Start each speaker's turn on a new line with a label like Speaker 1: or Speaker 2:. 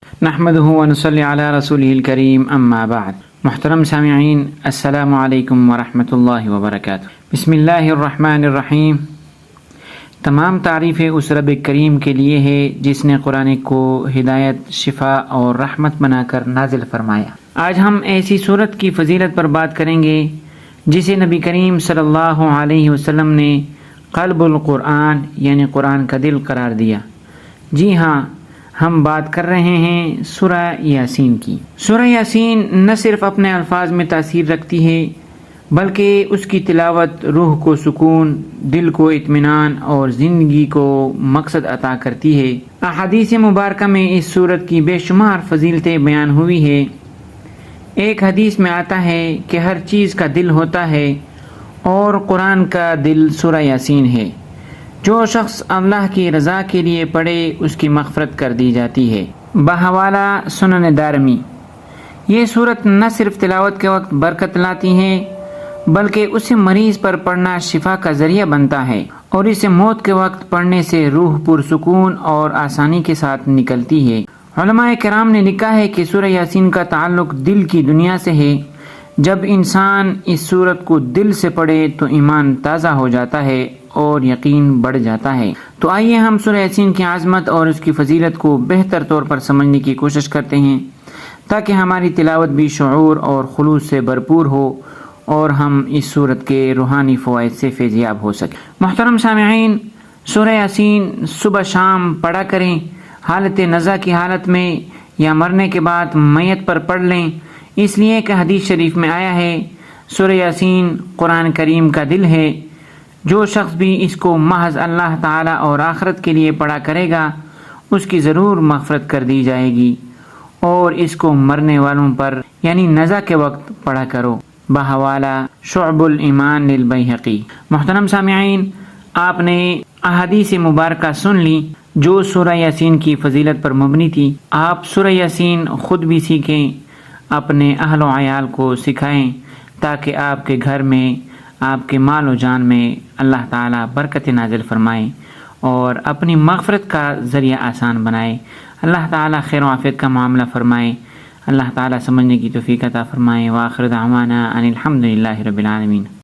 Speaker 1: نحمده ونصلي على رسوله الكريم اما بعد۔ محترم سامعین، السلام علیکم ورحمۃ اللہ وبرکاتہ۔ بسم اللہ الرحمن الرحیم۔ تمام تعریفیں اس رب کریم کے لیے ہے جس نے قرآن کو ہدایت، شفا اور رحمت بنا کر نازل فرمایا۔ آج ہم ایسی صورت کی فضیلت پر بات کریں گے جسے نبی کریم صلی اللہ علیہ وسلم نے قلب القرآن یعنی قرآن کا دل قرار دیا۔ جی ہاں، ہم بات کر رہے ہیں سورہ یاسین کی۔ سورہ یاسین نہ صرف اپنے الفاظ میں تاثیر رکھتی ہے بلکہ اس کی تلاوت روح کو سکون، دل کو اطمینان اور زندگی کو مقصد عطا کرتی ہے۔ احادیث مبارکہ میں اس سورت کی بے شمار فضیلتیں بیان ہوئی ہے۔ ایک حدیث میں آتا ہے کہ ہر چیز کا دل ہوتا ہے اور قرآن کا دل سورہ یاسین ہے۔ جو شخص اللہ کی رضا کے لیے پڑھے اس کی مغفرت کر دی جاتی ہے۔ بحوالہ سنن دارمی۔ یہ سورت نہ صرف تلاوت کے وقت برکت لاتی ہے بلکہ اسے مریض پر پڑھنا شفا کا ذریعہ بنتا ہے، اور اسے موت کے وقت پڑھنے سے روح پرسکون اور آسانی کے ساتھ نکلتی ہے۔ علماء کرام نے لکھا ہے کہ سورہ یاسین کا تعلق دل کی دنیا سے ہے۔ جب انسان اس سورت کو دل سے پڑھے تو ایمان تازہ ہو جاتا ہے اور یقین بڑھ جاتا ہے۔ تو آئیے ہم سورہ یاسین کی عظمت اور اس کی فضیلت کو بہتر طور پر سمجھنے کی کوشش کرتے ہیں تاکہ ہماری تلاوت بھی شعور اور خلوص سے بھرپور ہو اور ہم اس سورت کے روحانی فوائد سے فیضیاب ہو سکیں۔ محترم سامعین، سورہ یاسین صبح شام پڑھا کریں۔ حالت نزا کی حالت میں یا مرنے کے بعد میت پر پڑھ لیں، اس لیے کہ حدیث شریف میں آیا ہے سورہ یاسین قرآن کریم کا دل ہے۔ جو شخص بھی اس کو محض اللہ تعالیٰ اور آخرت کے لیے پڑھا کرے گا اس کی ضرور مغفرت کر دی جائے گی، اور اس کو مرنے والوں پر یعنی نزا کے وقت پڑھا کرو۔ بحوالہ شعب الایمان للبیہقی۔ محترم سامعین، آپ نے احادیث مبارکہ سن لی جو سورہ یاسین کی فضیلت پر مبنی تھی۔ آپ سورہ یاسین خود بھی سیکھیں، اپنے اہل و عیال کو سکھائیں تاکہ آپ کے گھر میں، آپ کے مال و جان میں اللہ تعالیٰ برکت نازل فرمائے اور اپنی مغفرت کا ذریعہ آسان بنائے۔ اللہ تعالیٰ خیر و عافیت کا معاملہ فرمائے۔ اللہ تعالیٰ سمجھنے کی توفیق عطا فرمائے۔ وآخر دعوانا ان الحمد للہ رب العالمین۔